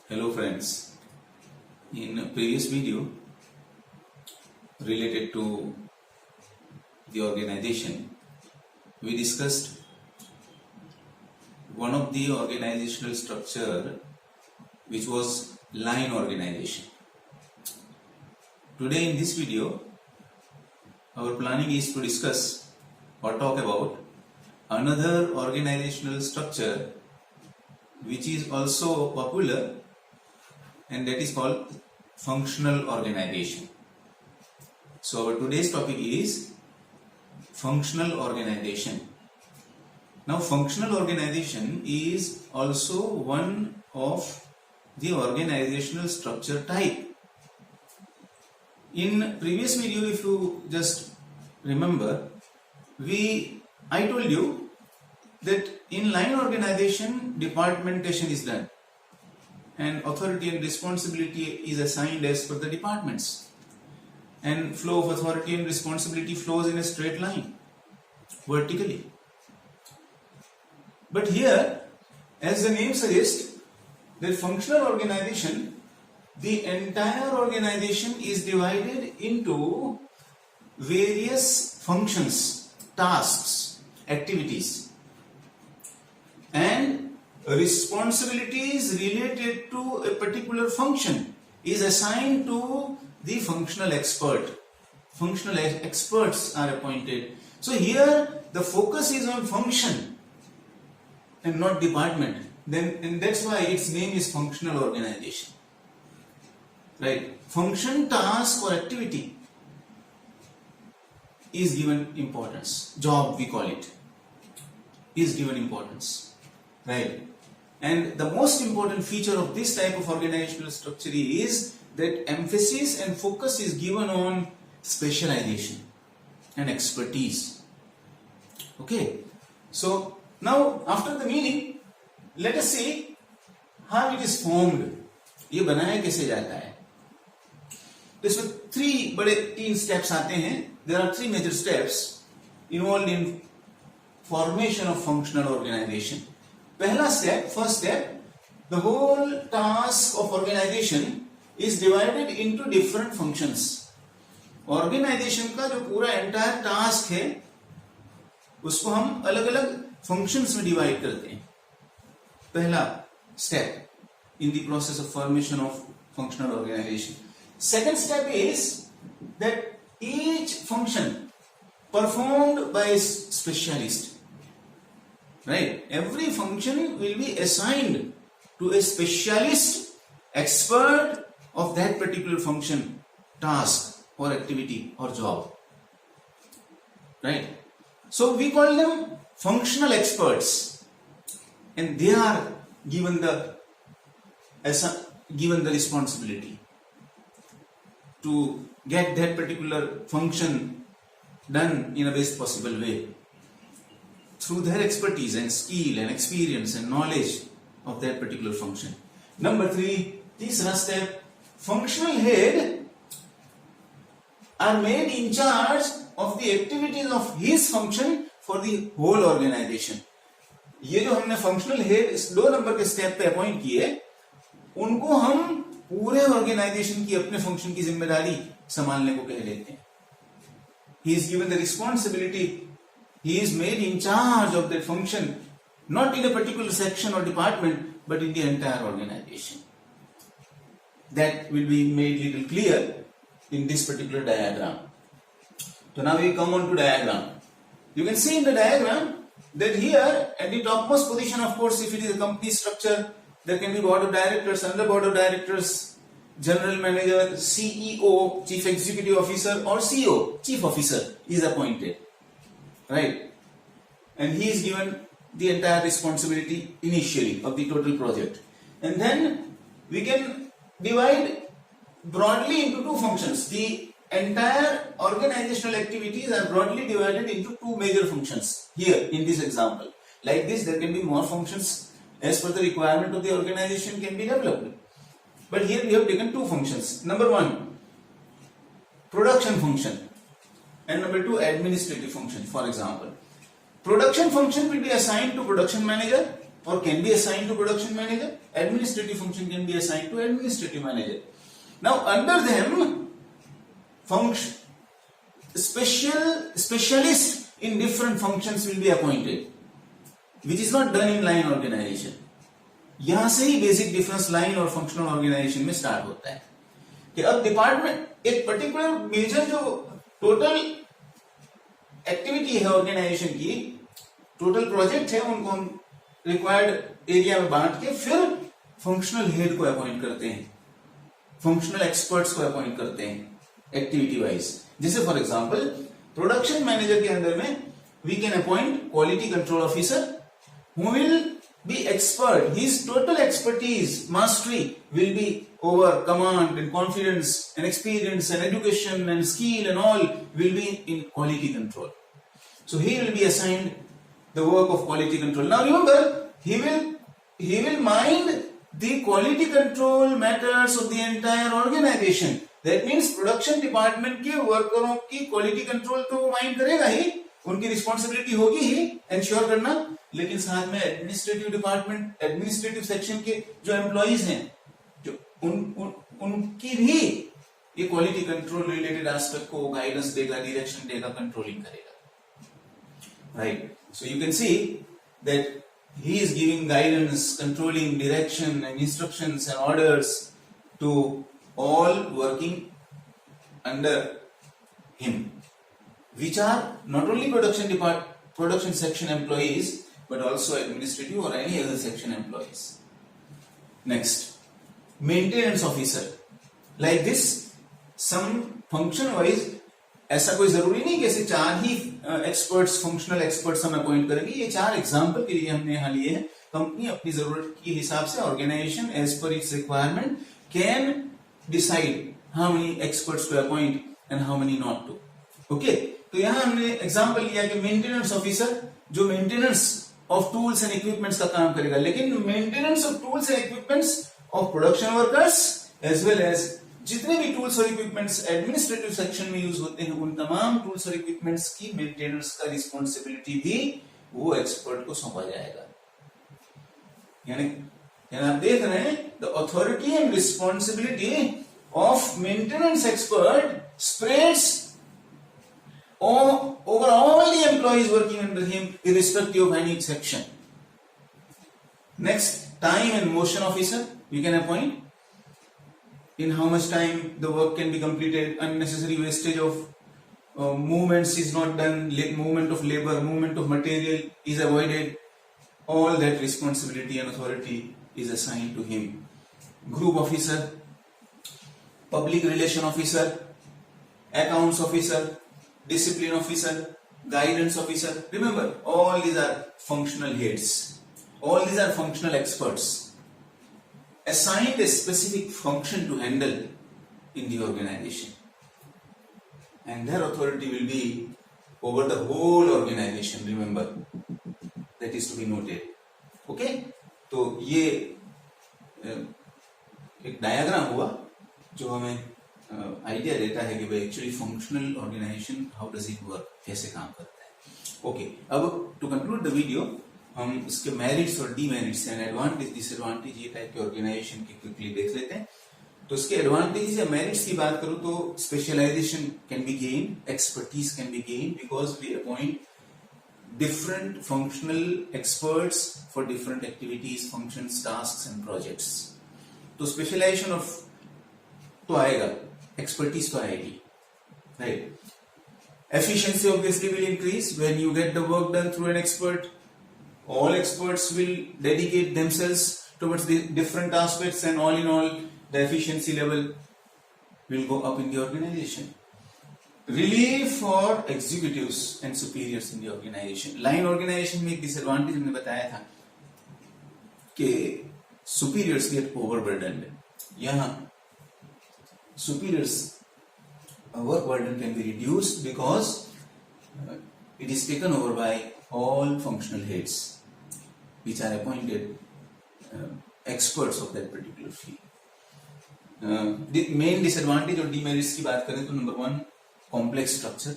Hello friends, in a previous video related to the organization, we discussed one of the organizational structure which was line organization. Today in this video, our planning is to discuss or talk about another organizational structure which is also popular, and that is called functional organization. So our today's topic is functional organization. Now functional organization is also one of the organizational structure type. In previous video, if you just remember, I told you that in line organization departmentation is done and authority and responsibility is assigned as per the departments, and flow of authority and responsibility flows in a straight line vertically. But here, as the name suggests, the functional organization, the entire organization is divided into various functions, tasks, activities, and responsibilities related to a particular function is assigned to the functional expert. Functional experts are appointed. So here the focus is on function and not department. And that's why its name is functional organization. Right? Function, task or activity is given importance. Job we call it is given importance. Right? And the most important feature of this type of organizational structure is that emphasis and focus is given on specialization and expertise. Okay. So now after the meaning, let us see how it is formed. ये बनाया कैसे जाता है? तो इसमें तीन steps आते हैं. There are three major steps involved in formation of functional organization. पहला step, first step, the whole task of organization is divided into different functions. Organization का जो पूरा entire task है, उसको हम अलग-अलग functions में divide करते हैं. पहला step in the process of formation of functional organization. Second step is that each function performed by a specialist. Right? Every function will be assigned to a specialist, expert of that particular function, task or activity or job. Right? So we call them functional experts, and they are given the responsibility to get that particular function done in a best possible way, through their expertise and skill and experience and knowledge of that particular function. Number 3, तीसरा step, functional head are made in charge of the activities of his function for the whole organization. ये जो हमने functional head इस 2 number के step पे appoint किए, उनको हम पूरे organization की अपने function की जिम्मेदारी संभालने को कह लेते हैं. He is given the responsibility. He is made in charge of that function, not in a particular section or department, but in the entire organization. That will be made little clear in this particular diagram. So now we come on to diagram. You can see in the diagram that here at the topmost position, of course, if it is a company structure, there can be board of directors, under board of directors, general manager, CEO, chief executive officer, or CEO, chief officer is appointed. Right? And he is given the entire responsibility initially of the total project. And then we can divide broadly into 2 functions. The entire organizational activities are broadly divided into 2 major functions here in this example. Like this, there can be more functions as per the requirement of the organization can be developed. But here we have taken 2 functions. Number 1, production function. And number 2, administrative function. For example, production function will be assigned to production manager or can be assigned to production manager. Administrative function can be assigned to administrative manager. Now under them, specialists in different functions will be appointed, which is not done in line organization. यहां से ही basic difference line और functional organisation में start होता है कि अब department एक particular major जो टोटल एक्टिविटी है ऑर्गेनाइजेशन की, टोटल प्रोजेक्ट है, उनको हम रिक्वायर्ड एरिया में बांट के फिर फंक्शनल हेड को अपॉइंट करते हैं, फंक्शनल एक्सपर्ट्स को अपॉइंट करते हैं एक्टिविटी वाइज. जैसे फॉर एग्जांपल प्रोडक्शन मैनेजर के अंदर में we can appoint quality control officer who will be expert. His total expertise, mastery will be over command and confidence and experience and education and skill and all will be in quality control. So he will be assigned the work of quality control. Now remember, he will mind the quality control matters of the entire organization. That means production department के वर्करों की quality control तो वो mind करेगा ही, उनकी responsibility होगी ही ensure करना, लेकिन साथ में एडमिनिस्ट्रेटिव डिपार्टमेंट, एडमिनिस्ट्रेटिव सेक्शन के जो एम्प्लॉइज हैं, जो उनकी भी ये क्वालिटी कंट्रोल रिलेटेड एस्पेक्ट को गाइडेंस देगा, डायरेक्शन देगा, कंट्रोलिंग करेगा. Right, so you can see that he is giving guidance, controlling, direction and instructions and orders to all working under him, which are not only production section employees but also administrative or any other section employees. Next, maintenance officer. Like this, some function wise, ऐसा कोई जरूरी नहीं कि ऐसे 4 ही experts, functional experts हम appoint करेंगे. ये 4 example के लिए हमने यहाँ लिए हैं. कंपनी अपनी जरूरत के हिसाब से, organisation as per its requirement can decide how many experts to appoint and how many not to. Okay? तो यहां हमने एग्जांपल लिया कि मेंटेनेंस ऑफिसर जो maintenance of tools and equipments का काम करेगा, लेकिन maintenance of tools and equipments of production workers as well as जितने भी टूल्स और इक्विपमेंट्स एडमिनिस्ट्रेटिव सेक्शन में यूज होते हैं, उन तमाम टूल्स और इक्विपमेंट्स की मेंटेनेंस का रिस्पॉन्सिबिलिटी भी वो एक्सपर्ट को सौंपा जाएगा. यानी आप देख रहे हैं, the authority and responsibility of maintenance expert spreads over all the employees working under him, irrespective of any section. Next, time and motion officer we can appoint. In how much time the work can be completed, unnecessary wastage of movements is not done, movement of labor, movement of material is avoided. All that responsibility and authority is assigned to him. Group officer, public relation officer, accounts officer, discipline officer, guidance officer. Remember, all these are functional heads. All these are functional experts assigned a specific function to handle in the organization, and their authority will be over the whole organization. Remember, that is to be noted. Okay? तो ये एक diagram हुआ जो हमें idea देता है कि भाई actually functional organisation how does it work, कैसे काम करता है. ओके, अब टू कंक्लूड द वीडियो हम इसके मेरिट्स और डीमेरिट्स एंड एडवांटेज डिसएडवांटेज ये टाइप के ऑर्गेनाइजेशन की क्विकली देख लेते हैं. तो इसके एडवांटेज या मेरिट्स की बात करूं तो specialisation can be gain, expertise can be gain because we appoint different functional experts for different activities, functions, tasks and projects. तो स्पेशलाइजेशन ऑफ तो आएगा, एक्सपर्टीज तो आएगी, right. Efficiency obviously will increase when you get the work done through an expert. All experts will dedicate themselves towards the different aspects and all in all the efficiency level will go up in the organization. Relief for executives and superiors in the organization. Line organization में एक disadvantage हमने बताया था कि superiors get overburdened. यहाँ superiors work burden can be reduced because it is taken over by all functional heads which are appointed experts of that particular field. The main disadvantage और demerits की बात करें तो number 1, complex structure.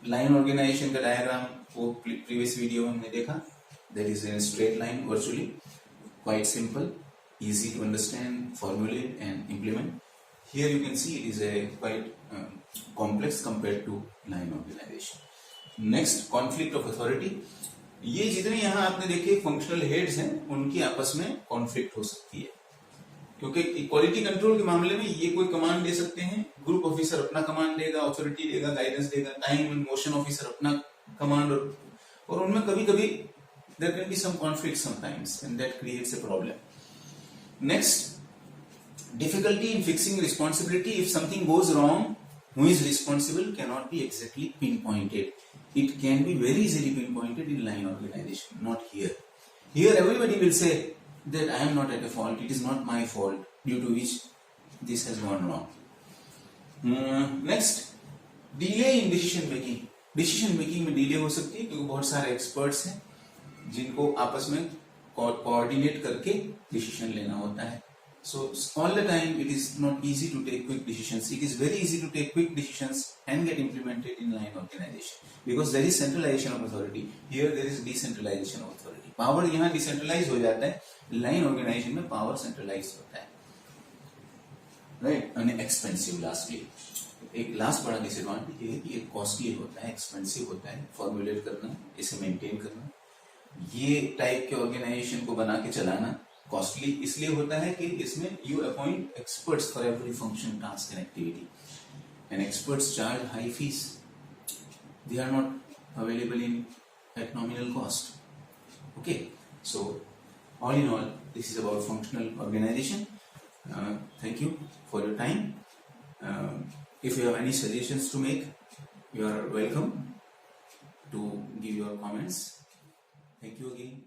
Line organisation का diagram वो previous video में हमने देखा. that is in a straight line virtually, quite simple, easy to understand, formulate and implement. Here you can see it is a quite complex compared to line organization. Next, conflict of authority. ये जितने यहाँ आपने देखे functional heads हैं उनकी आपस में conflict हो सकती है, क्योंकि क्वालिटी कंट्रोल के मामले में ये कोई कमांड दे सकते हैं, ग्रुप ऑफिसर अपना कमांड देगा, अथॉरिटी देगा, गाइडेंस देगा, टाइम एंड मोशन ऑफिसर अपना कमांड, और उनमें कभी कभी there can be some conflict sometimes and that creates a problem. Next, difficulty in fixing responsibility. If something goes wrong, who is responsible cannot be exactly pinpointed. It can be very easily pinpointed in line organization, not here. Here everybody will say that I am not at a fault, it is not my fault due to which this has gone wrong. Next, delay in decision making. Decision making में delay हो सकती है क्योंकि बहुत सारे experts हैं जिनको आपस में coordinate करके decision लेना होता है. So all the time it is not easy to take quick decisions. It is very easy to take quick decisions and get implemented in line organization because there is centralization of authority. Here there is decentralization of authority. Power यहाँ decentralized हो जाता है, line organization में power centralized होता है, right? And expensive. Lastly, एक last बड़ा disadvantage ये है कि ये costly होता है, expensive होता है, formulate करना, इसे maintain करना, ये type के organization को बना के चलाना कॉस्टली इसलिए होता है कि इसमें you appoint experts for every function, task and activity, and experts charge high fees. They are not available in at nominal cost. Okay, so all in all this is about functional organisation. Thank you for your time. If you have any suggestions to make, you are welcome to give your comments. Thank you again.